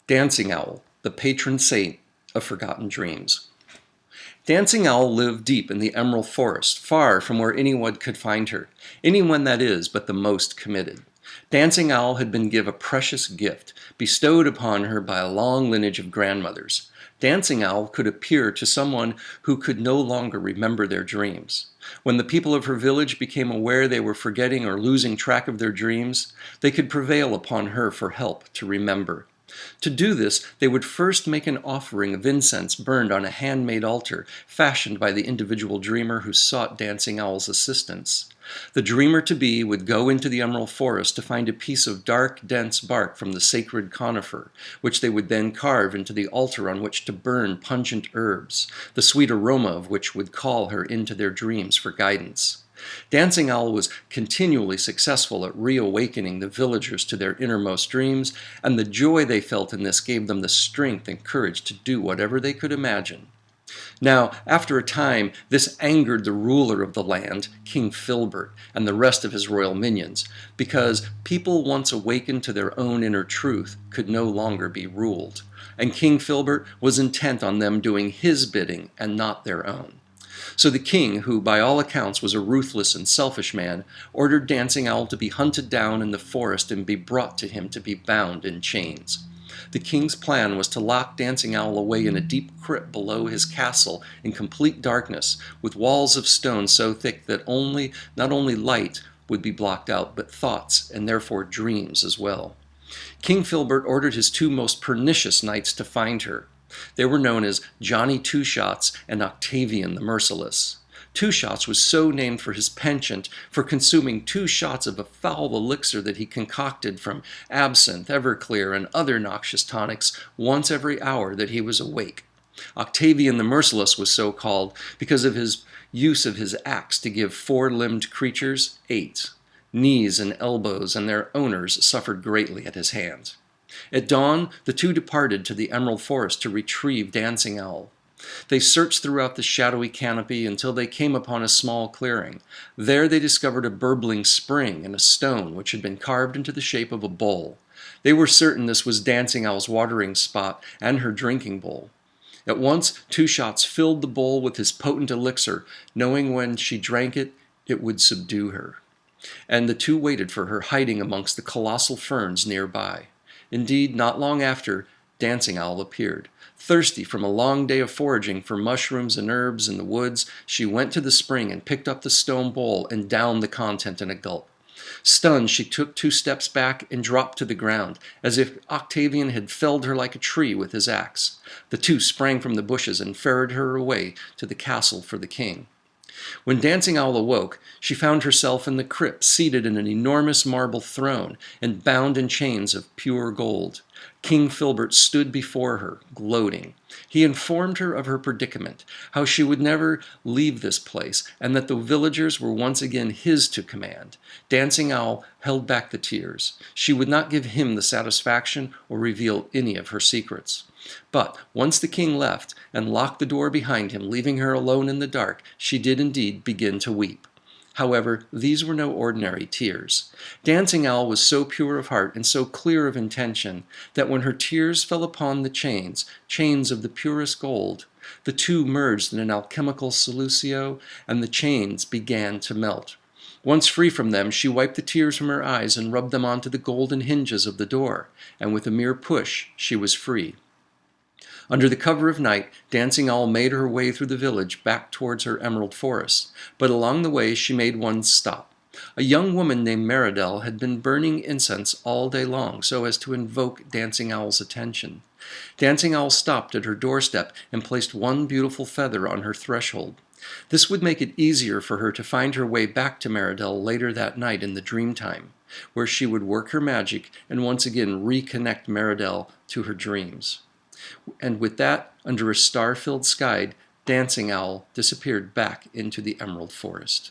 Dancing Owl, the patron saint of forgotten dreams. Dancing Owl lived deep in the emerald forest, far from where anyone could find her, anyone that is but the most committed. Dancing Owl had been given a precious gift, bestowed upon her by a long lineage of grandmothers. Dancing Owl could appear to someone who could no longer remember their dreams. When the people of her village became aware they were forgetting or losing track of their dreams, they could prevail upon her for help to remember. To do this, they would first make an offering of incense burned on a handmade altar fashioned by the individual dreamer who sought Dancing Owl's assistance. The dreamer-to-be would go into the emerald forest to find a piece of dark, dense bark from the sacred conifer, which they would then carve into the altar on which to burn pungent herbs, the sweet aroma of which would call her into their dreams for guidance. Dancing Owl was continually successful at reawakening the villagers to their innermost dreams, and the joy they felt in this gave them the strength and courage to do whatever they could imagine. Now, after a time, this angered the ruler of the land, King Filbert, and the rest of his royal minions, because people once awakened to their own inner truth could no longer be ruled, and King Filbert was intent on them doing his bidding and not their own. So the king, who by all accounts was a ruthless and selfish man, ordered Dancing Owl to be hunted down in the forest and be brought to him to be bound in chains. The king's plan was to lock Dancing Owl away in a deep crypt below his castle in complete darkness, with walls of stone so thick that not only light would be blocked out, but thoughts and therefore dreams as well. King Filbert ordered his two most pernicious knights to find her. They were known as Johnny Two Shots and Octavian the Merciless. Two Shots was so named for his penchant for consuming 2 shots of a foul elixir that he concocted from absinthe, Everclear, and other noxious tonics once every hour that he was awake. Octavian the Merciless was so called because of his use of his axe to give 4-limbed creatures 8. Knees and elbows and their owners suffered greatly at his hand. At dawn, the two departed to the emerald forest to retrieve Dancing Owl. They searched throughout the shadowy canopy until they came upon a small clearing. There they discovered a burbling spring and a stone which had been carved into the shape of a bowl. They were certain this was Dancing Owl's watering spot and her drinking bowl. At once, Two Shots filled the bowl with his potent elixir, knowing when she drank it, it would subdue her. And the two waited for her, hiding amongst the colossal ferns nearby. Indeed, not long after, Dancing Owl appeared. Thirsty from a long day of foraging for mushrooms and herbs in the woods, she went to the spring and picked up the stone bowl and downed the content in a gulp. Stunned, she took 2 steps back and dropped to the ground, as if Octavian had felled her like a tree with his axe. The two sprang from the bushes and ferried her away to the castle for the king. When Dancing Owl awoke, she found herself in the crypt, seated in an enormous marble throne and bound in chains of pure gold. King Filbert stood before her, gloating. He informed her of her predicament, how she would never leave this place, and that the villagers were once again his to command. Dancing Owl held back the tears. She would not give him the satisfaction or reveal any of her secrets. But once the king left and locked the door behind him, leaving her alone in the dark, she did indeed begin to weep. However, these were no ordinary tears. Dancing Owl was so pure of heart and so clear of intention that when her tears fell upon the chains of the purest gold, the two merged in an alchemical solucio, and the chains began to melt. Once free from them, she wiped the tears from her eyes and rubbed them onto the golden hinges of the door, and with a mere push, she was free. Under the cover of night, Dancing Owl made her way through the village back towards her emerald forest, but along the way she made one stop. A young woman named Meridel had been burning incense all day long so as to invoke Dancing Owl's attention. Dancing Owl stopped at her doorstep and placed one beautiful feather on her threshold. This would make it easier for her to find her way back to Meridel later that night in the dreamtime, where she would work her magic and once again reconnect Meridel to her dreams. And with that, under a star-filled sky, Dancing Owl disappeared back into the emerald forest.